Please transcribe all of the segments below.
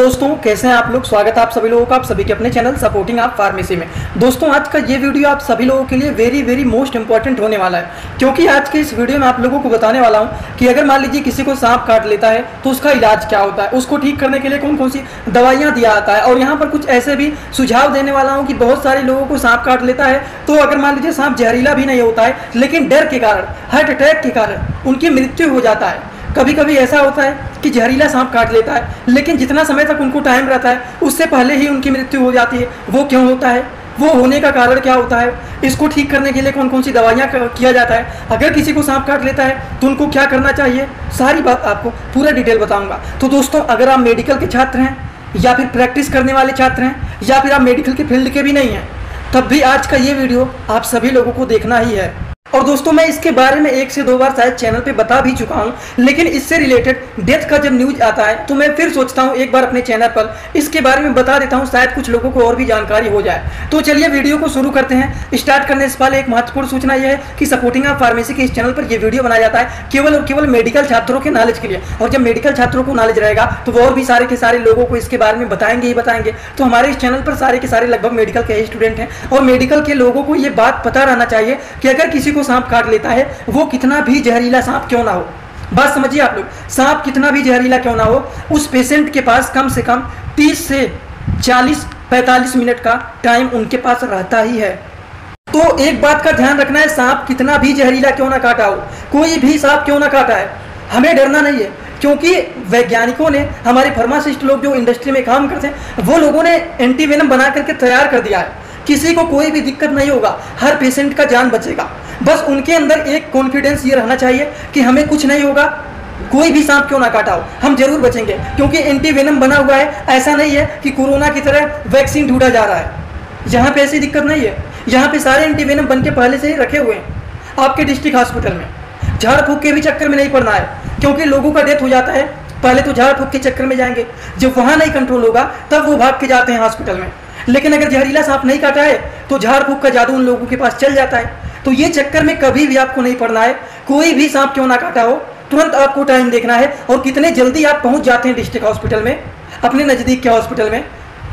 दोस्तों कैसे हैं आप लोग। स्वागत है आप सभी लोगों का आप सभी के अपने चैनल सपोर्टिंग आप फार्मेसी में। दोस्तों आज का ये वीडियो आप सभी लोगों के लिए वेरी मोस्ट इंपॉर्टेंट होने वाला है, क्योंकि आज के इस वीडियो में आप लोगों को बताने वाला हूं कि अगर मान लीजिए किसी को सांप काट लेता है तो उसका इलाज क्या होता है, उसको ठीक करने के लिए कौन कौन सी दवाइयाँ दिया जाता है। और यहाँ पर कुछ ऐसे भी सुझाव देने वाला हूँ कि बहुत सारे लोगों को सांप काट लेता है तो अगर मान लीजिए सांप जहरीला भी नहीं होता है, लेकिन डर के कारण, हार्ट अटैक के कारण उनकी मृत्यु हो जाता है। कभी कभी ऐसा होता है कि जहरीला सांप काट लेता है, लेकिन जितना समय तक उनको टाइम रहता है उससे पहले ही उनकी मृत्यु हो जाती है। वो क्यों होता है, वो होने का कारण क्या होता है, इसको ठीक करने के लिए कौन कौन सी दवाइयाँ किया जाता है, अगर किसी को सांप काट लेता है तो उनको क्या करना चाहिए, सारी बात आपको पूरा डिटेल बताऊंगा। तो दोस्तों अगर आप मेडिकल के छात्र हैं या फिर प्रैक्टिस करने वाले छात्र हैं या फिर आप मेडिकल के फील्ड के भी नहीं हैं, तब भी आज का ये वीडियो आप सभी लोगों को देखना ही है। और दोस्तों मैं इसके बारे में 1 से 2 बार शायद चैनल पे बता भी चुका हूँ, लेकिन इससे रिलेटेड डेथ का जब न्यूज आता है तो मैं फिर सोचता हूँ एक बार अपने चैनल पर इसके बारे में बता देता हूँ, शायद कुछ लोगों को और भी जानकारी हो जाए। तो चलिए वीडियो को शुरू करते हैं। स्टार्ट करने से पहले एक महत्वपूर्ण सूचना यह है कि सपोर्टिंग ऑफ फार्मेसी के इस चैनल पर यह वीडियो बनाया जाता है केवल और केवल मेडिकल छात्रों के नॉलेज के लिए, और जब मेडिकल छात्रों को नॉलेज रहेगा तो वो और भी सारे के सारे लोगों को इसके बारे में बताएंगे ही बताएंगे। तो हमारे इस चैनल पर सारे के सारे लगभग मेडिकल के स्टूडेंट हैं और मेडिकल के लोगों को ये बात पता रहना चाहिए कि अगर किसी को सांप काट लेता है वो कितना भी जहरीला सांप क्यों ना हो, बात समझिए आप लोग, सांप कितना भी जहरीला क्यों ना हो, उस पेशेंट के पास कम से कम 30 से 40-45 मिनट का टाइम उनके पास रहता ही है। तो एक बात का ध्यान रखना है, सांप कितना भी जहरीला क्यों ना काटा हो, कोई भी सांप क्यों ना काटा है, हमें डरना नहीं है, क्योंकि वैज्ञानिकों ने, हमारे फार्मासिस्ट लोग जो इंडस्ट्री में काम करते हैं वो लोगों ने एंटीवेनम बना करके तैयार कर दिया है। किसी को कोई भी दिक्कत नहीं होगा, हर पेशेंट का जान बचेगा। बस उनके अंदर एक कॉन्फिडेंस ये रहना चाहिए कि हमें कुछ नहीं होगा, कोई भी सांप क्यों ना काटा हो हम जरूर बचेंगे, क्योंकि एंटीवेनम बना हुआ है। ऐसा नहीं है कि कोरोना की तरह वैक्सीन ढूंढा जा रहा है, यहाँ पे ऐसी दिक्कत नहीं है। यहाँ पे सारे एंटीवेनम बन के पहले से ही रखे हुए हैं आपके डिस्ट्रिक्ट हॉस्पिटल में। झाड़ फूक के भी चक्कर में नहीं पड़ना है, क्योंकि लोगों का डेथ हो जाता है, पहले तो झाड़ फूक के चक्कर में जाएंगे, जब वहाँ नहीं कंट्रोल होगा तब वो भाग के जाते हैं हॉस्पिटल में। लेकिन अगर जहरीला सांप नहीं काटा है तो झाड़ फूक का जादू उन लोगों के पास चल जाता है। तो ये चक्कर में कभी भी आपको नहीं पड़ना है, कोई भी सांप क्यों ना काटा हो तुरंत आपको टाइम देखना है, और कितने जल्दी आप पहुंच जाते हैं डिस्ट्रिक्ट हॉस्पिटल में, अपने नज़दीक के हॉस्पिटल में,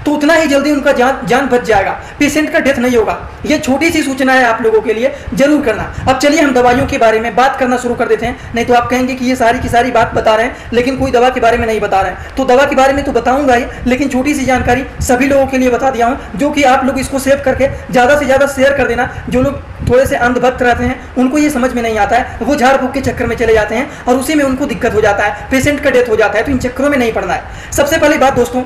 तो उतना ही जल्दी उनका जान बच जाएगा, पेशेंट का डेथ नहीं होगा। ये छोटी सी सूचना है आप लोगों के लिए, जरूर करना। अब चलिए हम दवाइयों के बारे में बात करना शुरू कर देते हैं, नहीं तो आप कहेंगे कि ये सारी की सारी बात बता रहे हैं लेकिन कोई दवा के बारे में नहीं बता रहे हैं। तो दवा के बारे में तो बताऊंगा ही, लेकिन छोटी सी जानकारी सभी लोगों के लिए बता दिया हूँ, जो कि आप लोग इसको सेव करके ज़्यादा से ज़्यादा शेयर कर देना। जो लोग थोड़े से अंधभक्त रहते हैं उनको ये समझ में नहीं आता है, वो झाड़ फूक के चक्कर में चले जाते हैं और उसी में उनको दिक्कत हो जाता है, पेशेंट का डेथ हो जाता है। तो इन चक्करों में नहीं पड़ना है। सबसे पहली बात दोस्तों,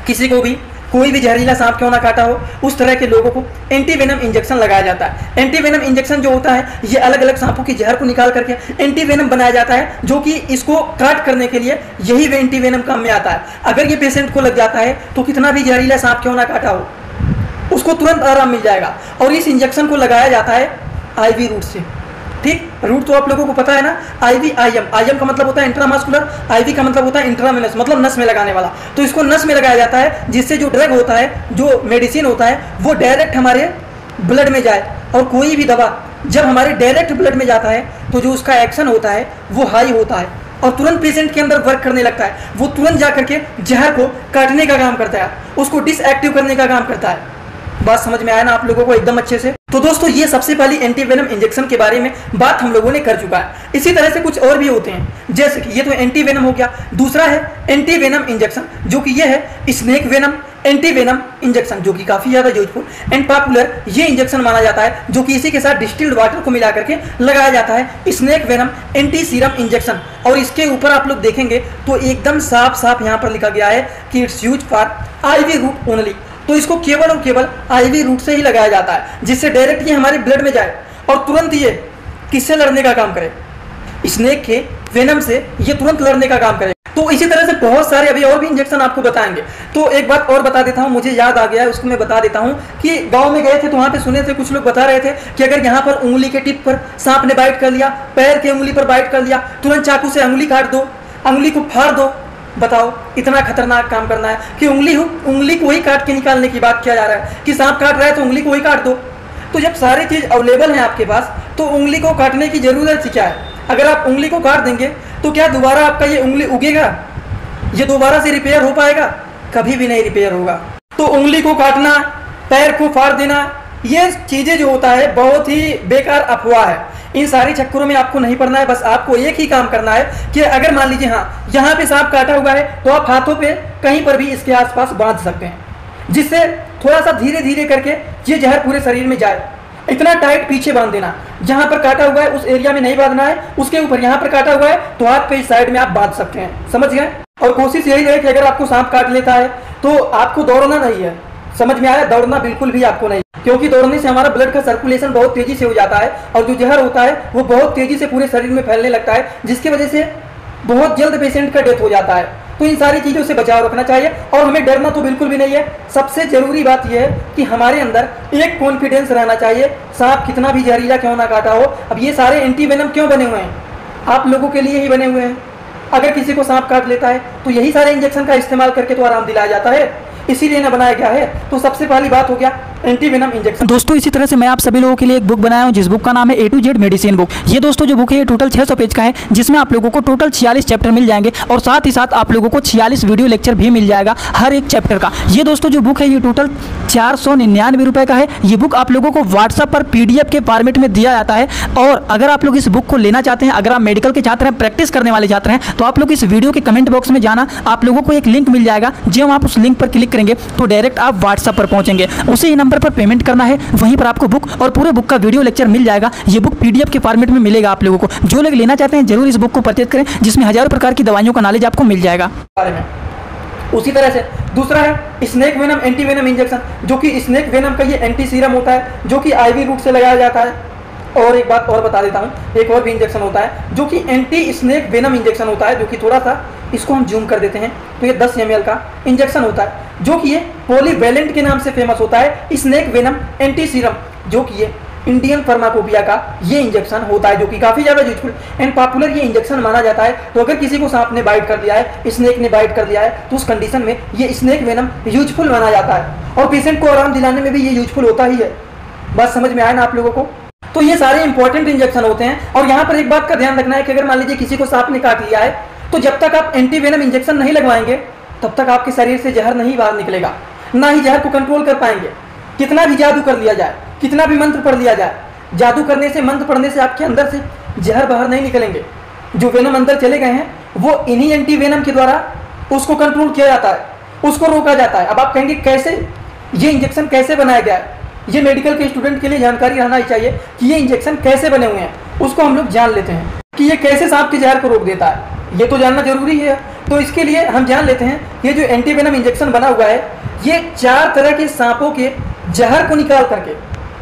किसी को भी कोई भी जहरीला सांप क्यों ना काटा हो उस तरह के लोगों को एंटीवेनम इंजेक्शन लगाया जाता है। एंटीवेनम इंजेक्शन जो होता है ये अलग अलग सांपों की जहर को निकाल करके एंटीवेनम बनाया जाता है, जो कि इसको काट करने के लिए यही वे एंटीवेनम काम में आता है। अगर ये पेशेंट को लग जाता है तो कितना भी जहरीला सांप क्यों ना काटा हो उसको तुरंत आराम मिल जाएगा। और इस इंजेक्शन को लगाया जाता है IV रूट से। ठीक, रूट तो आप लोगों को पता है ना, IV IM, IM का मतलब होता है इंट्रामस्कुलर, IV का मतलब होता है इंट्रावेनस, मतलब नस में लगाने वाला। तो इसको नस में लगाया जाता है, जिससे जो ड्रग होता है, जो मेडिसिन होता है, वो डायरेक्ट हमारे ब्लड में जाए। और कोई भी दवा जब हमारे डायरेक्ट ब्लड में जाता है तो जो उसका एक्शन होता है वो हाई होता है और तुरंत पेशेंट के अंदर वर्क करने लगता है। वो तुरंत जा करके जहर को काटने का काम करता है, उसको डिसएक्टिव करने का काम करता है। बात समझ में आया ना आप लोगों को एकदम अच्छे से। तो दोस्तों ये सबसे पहली एंटीवेनम इंजेक्शन के बारे में बात हम लोगों ने कर चुका है। इसी तरह से कुछ और भी होते हैं, जैसे कि ये तो एंटीवेनम हो गया। दूसरा है एंटीवेनम इंजेक्शन, जो कि ये है स्नेक वेनम एंटीवेनम इंजेक्शन, जो कि काफी ज्यादा यूजफुल एंड पॉपुलर ये इंजेक्शन माना जाता है, जो कि इसी के साथ डिस्टिल्ड वाटर को मिला करके लगाया जाता है, snake venom anti serum injection. और इसके ऊपर आप लोग देखेंगे तो एकदम साफ साफ यहाँ पर लिखा गया है कि it's use for IV route only. तो इसको केवल और केवल IV रूट से ही लगाया जाता है, जिससे डायरेक्ट ये हमारे ब्लड में जाए और तुरंत ये किससे लड़ने का काम करे, स्नेक के वेनम से ये तुरंत लड़ने का काम करे। तो इसी तरह से बहुत सारे अभी और भी इंजेक्शन आपको बताएंगे। तो एक बात और बता देता हूँ, मुझे याद आ गया है, उसको मैं बता देता हूँ कि गांव में गए थे तो वहाँ पे सुने थे, कुछ लोग बता रहे थे कि अगर यहाँ पर उंगली के टिप पर सांप ने बाइट कर लिया, पैर के उंगली पर बाइट कर लिया, तुरंत चाकू से उंगली काट दो, उंगली को फाड़ दो। बताओ इतना खतरनाक काम करना है कि उंगली को ही काट के निकालने की बात किया जा रहा है कि सांप काट रहा है तो उंगली को ही काट दो। तो जब सारी चीज़ अवेलेबल है आपके पास तो उंगली को काटने की जरूरत क्या है। अगर आप उंगली को काट देंगे तो क्या दोबारा आपका ये उंगली उगेगा? ये दोबारा से रिपेयर हो पाएगा? कभी भी नहीं रिपेयर होगा। तो उंगली को काटना, पैर को फाड़ देना, ये चीजें जो होता है बहुत ही बेकार अफवाह है। इन सारी चक्करों में आपको नहीं पड़ना है। बस आपको एक ही काम करना है कि अगर मान लीजिए हाँ यहाँ पे सांप काटा हुआ है तो आप हाथों पे कहीं पर भी इसके आसपास बांध सकते हैं, जिससे थोड़ा सा धीरे धीरे करके ये जहर पूरे शरीर में जाए। इतना टाइट पीछे बांध देना, जहां पर काटा हुआ है उस एरिया में नहीं बांधना है, उसके ऊपर यहाँ पर काटा हुआ है तो हाथ पे इस साइड में आप बांध सकते हैं। समझ गए? और कोशिश यही है कि अगर आपको सांप काट लेता है तो आपको दौड़ना नहीं है। समझ में आया? दौड़ना बिल्कुल भी आपको नहीं, क्योंकि दौड़ने से हमारा ब्लड का सर्कुलेशन बहुत तेजी से हो जाता है और जो जहर होता है वो बहुत तेजी से पूरे शरीर में फैलने लगता है, जिसकी वजह से बहुत जल्द पेशेंट का डेथ हो जाता है। तो इन सारी चीज़ों से बचाव रखना चाहिए और हमें डरना तो बिल्कुल भी नहीं है। सबसे जरूरी बात यह है कि हमारे अंदर एक कॉन्फिडेंस रहना चाहिए। सांप कितना भी जहरीला क्यों ना काटा हो, अब ये सारे एंटी वेनम क्यों बने हुए हैं? आप लोगों के लिए ही बने हुए हैं। अगर किसी को सांप काट लेता है तो यही सारे इंजेक्शन का इस्तेमाल करके तो आराम दिलाया जाता है, इसीलिए ना बनाया गया है। तो सबसे पहली बात हो गया एंटी वेनम इंजेक्शन। दोस्तों इसी तरह से मैं आप सभी लोगों के लिए एक बुक बनाया हूं, जिस बुक का नाम है A to Z medicine book. ये दोस्तों जो बुक है ये टोटल 600 पेज का है, जिसमें आप लोगों को टोटल 46 चैप्टर मिल जाएंगे और साथ ही साथ आप लोगों को 46 वीडियो लेक्चर भी मिल जाएगा हर एक चैप्टर का। ये दोस्तों जो बुक है ये टोटल 499 रुपये का है। ये बुक आप लोगों को व्हाट्सअप पर PDF के फॉर्मेट में दिया जाता है। और अगर आप लोग इस बुक को लेना चाहते हैं, अगर आप मेडिकल के छात्र हैं, प्रैक्टिस करने वाले छात्र हैं, तो आप लोग इस वीडियो के कमेंट बॉक्स में जाना, आप लोगों को एक लिंक मिल जाएगा। जब आप उस लिंक पर क्लिक करेंगे तो डायरेक्ट आप व्हाट्सअप पर पहुंचेंगे, उसी ही नंबर पर पेमेंट करना है, वहीं पर आपको बुक और पूरे बुक का वीडियो लेक्चर मिल जाएगा। ये बुक PDF के फॉर्मेट में मिलेगा आप लोगों को। जो लोग लेना चाहते हैं जरूर इस बुक को परचेज करें, जिसमें हजारों प्रकार की दवाइयों का नॉलेज आपको मिल जाएगा। उसी तरह से दूसरा है snake venom anti venom injection, जो कि स्नेक वेनम का ये एंटी सीरम होता है, जो कि IV रूट से लगाया जाता है। और एक बात और बता देता हूँ, एक और भी इंजेक्शन होता है जो कि एंटी स्नेक वेनम इंजेक्शन होता है, जो कि थोड़ा सा इसको हम जूम कर देते हैं तो ये 10 ml का इंजेक्शन होता है, जो कि ये पॉलीवैलेंट के नाम से फेमस होता है। स्नेक वेनम एंटी सीरम, जो कि ये इंडियन फार्माकोपिया का ये इंजेक्शन होता है, जो कि काफ़ी ज़्यादा यूजफुल एंड पॉपुलर ये इंजेक्शन माना जाता है। तो अगर किसी को सांप ने बाइट कर लिया है, स्नेक ने बाइट कर लिया है, तो उस कंडीशन में ये स्नेक वेनम यूजफुल माना जाता है और पेशेंट को आराम दिलाने में भी ये यूजफुल होता ही है। बात समझ में आया ना आप लोगों को? तो ये सारे इंपॉर्टेंट इंजेक्शन होते हैं। और यहाँ पर एक बात का ध्यान रखना है कि अगर मान लीजिए किसी को सांप ने काट लिया है, तो जब तक आप एंटी वेनम इंजेक्शन नहीं लगवाएंगे तब तक आपके शरीर से जहर नहीं बाहर निकलेगा, ना ही जहर को कंट्रोल कर पाएंगे। कितना भी जादू कर लिया जाए, कितना भी मंत्र पढ़ लिया जाए, जादू करने से, मंत्र पढ़ने से आपके अंदर से जहर बाहर नहीं निकलेंगे। जो वेनम अंदर चले गए हैं वो इन्हीं एंटी वेनम के द्वारा उसको कंट्रोल किया जाता है, उसको रोका जाता है। अब आप कहेंगे कैसे, ये इंजेक्शन कैसे बनाया गया है? ये मेडिकल के स्टूडेंट के लिए जानकारी रहना ही चाहिए कि ये इंजेक्शन कैसे बने हुए हैं, उसको हम लोग जान लेते हैं कि ये कैसे सांप के जहर को रोक देता है। ये तो जानना जरूरी है। तो इसके लिए हम जान लेते हैं ये जो एंटी वेनम इंजेक्शन बना हुआ है, ये 4 तरह के सांपों के जहर को निकाल करके,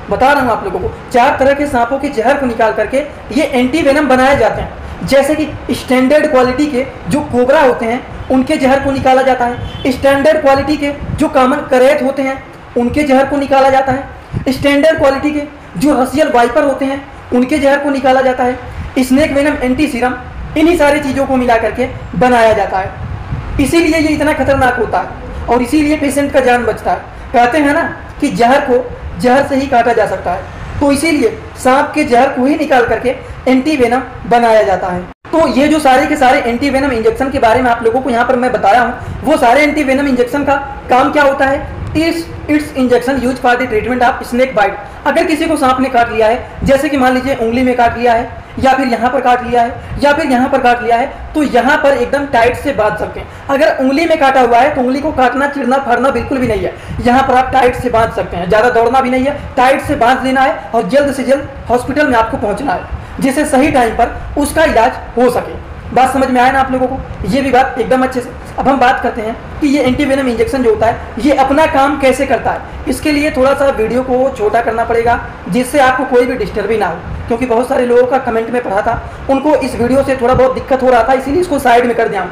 बता रहा हूँ आप लोगों को, 4 तरह के सांपों के जहर को निकाल करके ये एंटी वेनम बनाए जाते हैं। जैसे कि स्टैंडर्ड क्वालिटी के जो कोबरा होते हैं उनके जहर को निकाला जाता है, स्टैंडर्ड क्वालिटी के जो कॉमन करेट होते हैं उनके जहर को निकाला जाता है, स्टैंडर्ड क्वालिटी के जो रसियल वाइपर होते हैं उनके जहर को निकाला जाता है। स्नेक वेनम एंटी सीरम, इन्हीं सारी चीज़ों को मिला करके बनाया जाता है। इसीलिए ये इतना खतरनाक होता है और इसीलिए पेशेंट का जान बचता है। कहते हैं ना कि जहर को जहर से ही काटा जा सकता है, तो इसीलिए सांप के जहर को ही निकाल करके एंटी वेनम बनाया जाता है। तो ये जो सारे के सारे एंटी वेनम इंजेक्शन के बारे में आप लोगों को यहाँ पर मैं बताया हूँ, वो सारे एंटी वेनम इंजेक्शन का काम क्या होता है? It's injection use for the treatment of snake bite. अगर किसी को सांप ने काट लिया है, जैसे कि मान लीजिए उंगली में काट लिया है, या फिर यहाँ पर काट लिया है, या फिर यहाँ पर काट लिया है, तो यहाँ पर एकदम टाइट से बांध सकते हैं। अगर उंगली में काटा हुआ है तो उंगली को काटना, चिरना, फाड़ना बिल्कुल भी नहीं है। यहाँ पर आप टाइट से बांध सकते हैं, ज़्यादा दौड़ना भी नहीं है, टाइट से बांध लेना है और जल्द से जल्द हॉस्पिटल में आपको पहुँचना है, जिससे सही टाइम पर उसका इलाज हो सके। बात समझ में आया ना आप लोगों को? ये भी बात एकदम अच्छे से। अब हम बात करते हैं कि ये एंटी वेनम इंजेक्शन जो होता है ये अपना काम कैसे करता है। इसके लिए थोड़ा सा वीडियो को छोटा करना पड़ेगा, जिससे आपको कोई भी डिस्टर्ब भी ना हो, क्योंकि बहुत सारे लोगों का कमेंट में पढ़ा था, उनको इस वीडियो से थोड़ा बहुत दिक्कत हो रहा था, इसीलिए इसको साइड में कर दिया।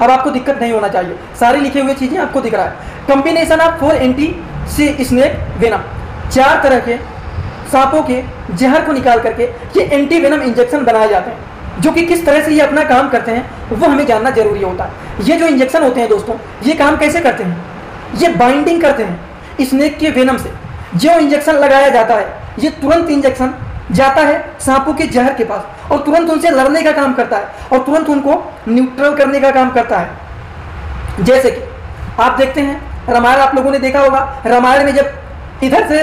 अब आपको दिक्कत नहीं होना चाहिए, सारी लिखी हुई चीज़ें आपको दिख रहा है। Combination of 4 anti snake venom, 4 तरह के सांपों के जहर को निकाल करके ये एंटी वेनम इंजेक्शन बनाए जाते हैं, जो कि किस तरह से ये अपना काम करते हैं वो हमें जानना जरूरी होता है। ये जो इंजेक्शन होते हैं दोस्तों, ये काम कैसे करते हैं? ये बाइंडिंग करते हैं स्नेक के वेनम से। जो इंजेक्शन लगाया जाता है ये तुरंत इंजेक्शन जाता है सांपों के जहर के पास और तुरंत उनसे लड़ने का काम करता है और तुरंत उनको न्यूट्रल करने का काम करता है। जैसे कि आप देखते हैं रामायण, आप लोगों ने देखा होगा, रामायण में जब इधर से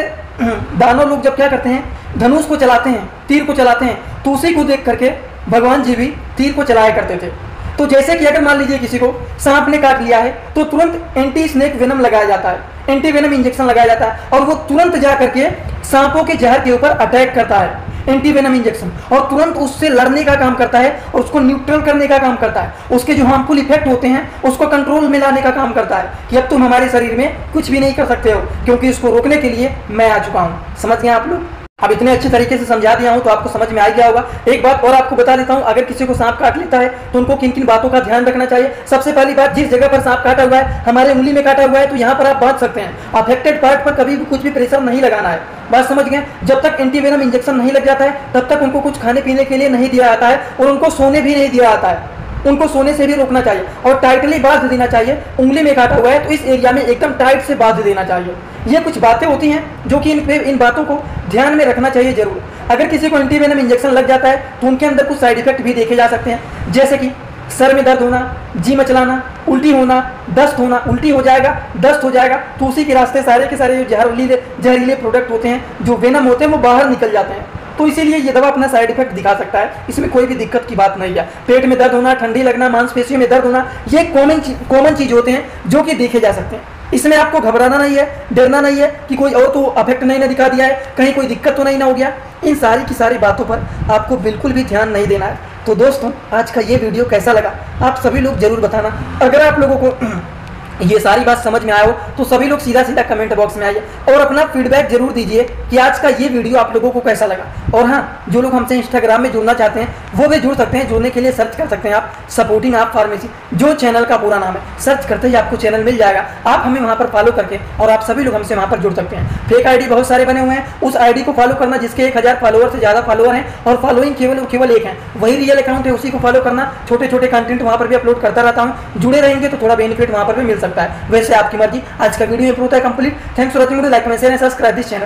दानव लोग जब क्या करते हैं, धनुष को चलाते हैं, तीर को चलाते हैं, तो उसी को देख करके भगवान जी भी तीर को चलाया करते थे। तो जैसे कि अगर मान लीजिए किसी को सांप ने काट लिया है तो तुरंत एंटी स्नेक वेनम लगाया जाता है, एंटी वेनम इंजेक्शन लगाया जाता है, और वो तुरंत जा करके सांपों के जहर के ऊपर अटैक करता है, एंटी वेनम इंजेक्शन, और तुरंत उससे लड़ने का काम करता है और उसको न्यूट्रल करने का काम करता है, उसके जो हार्मफुल इफेक्ट होते हैं उसको कंट्रोल में लाने का काम करता है कि अब तुम हमारे शरीर में कुछ भी नहीं कर सकते हो, क्योंकि इसको रोकने के लिए मैं आ चुका हूँ। समझ गए आप लोग? अब इतने अच्छे तरीके से समझा दिया हूं तो आपको समझ में आ गया होगा। एक बात और आपको बता देता हूं, अगर किसी को सांप काट लेता है तो उनको किन किन बातों का ध्यान रखना चाहिए। सबसे पहली बात, जिस जगह पर सांप काटा हुआ है, हमारे उंगली में काटा हुआ है, तो यहाँ पर आप बांध सकते हैं। अफेक्टेड पार्ट पर कभी भी कुछ भी प्रेशर नहीं लगाना है, बात समझ गए? जब तक एंटीवेनम इंजेक्शन नहीं लग जाता है तब तक उनको कुछ खाने पीने के लिए नहीं दिया जाता है और उनको सोने भी नहीं दिया जाता है, उनको सोने से भी रोकना चाहिए और टाइटली बांध देना चाहिए। उंगली में काटा हुआ है तो इस एरिया में एकदम टाइट से बांध देना चाहिए। ये कुछ बातें होती हैं जो कि इन बातों को ध्यान में रखना चाहिए जरूर। अगर किसी को एंटीवेनम इंजेक्शन लग जाता है तो उनके अंदर कुछ साइड इफेक्ट भी देखे जा सकते हैं, जैसे कि सर में दर्द होना, जी मचलाना, उल्टी होना, दस्त होना, उल्टी हो जाएगा, दस्त हो जाएगा, तो उसी के रास्ते सारे के सारे जो जहरीले प्रोडक्ट होते हैं, जो वेनम होते हैं, वो बाहर निकल जाते हैं। तो इसीलिए ये दवा अपना साइड इफेक्ट दिखा सकता है, इसमें कोई भी दिक्कत की बात नहीं है। पेट में दर्द होना, ठंडी लगना, मांसपेशियों में दर्द होना, ये कॉमन चीज होते हैं जो कि देखे जा सकते हैं। इसमें आपको घबराना नहीं है, डरना नहीं है कि कोई और तो अफेक्ट नहीं ना दिखा दिया है, कहीं कोई दिक्कत तो नहीं ना हो गया। इन सारी की सारी बातों पर आपको बिल्कुल भी ध्यान नहीं देना है। तो दोस्तों, आज का ये वीडियो कैसा लगा आप सभी लोग जरूर बताना। अगर आप लोगों को ये सारी बात समझ में आया हो तो सभी लोग सीधा सीधा कमेंट बॉक्स में आइए और अपना फीडबैक जरूर दीजिए कि आज का ये वीडियो आप लोगों को कैसा लगा। और हाँ, जो लोग हमसे इंस्टाग्राम में जुड़ना चाहते हैं वो भी जुड़ सकते हैं। जुड़ने के लिए सर्च कर सकते हैं आप सपोर्टिंग आप फार्मेसी, जो चैनल का पूरा नाम है। सर्च करते ही आपको चैनल मिल जाएगा, आप हमें वहाँ पर फॉलो करके और आप सभी लोग हमसे वहाँ पर जुड़ सकते हैं। फेक आईडी बहुत सारे बने हुए हैं, उस आईडी को फॉलो करना जिसके 1000 फॉलोअर से ज़्यादा फॉलोअर हैं और फॉलोइंग केवल एक है, वही रियल अकाउंट है, उसी को फॉलो करना। छोटे छोटे कंटेंट वहाँ पर भी अपलोड करता रहता हूँ, जुड़े रहेंगे तो थोड़ा बेनिफिट वहाँ पर भी मिल सकता है। वैसे आपकी मर्जी। आज का वीडियो होता है complete. Thanks for watching, like, comment, share and subscribe this channel.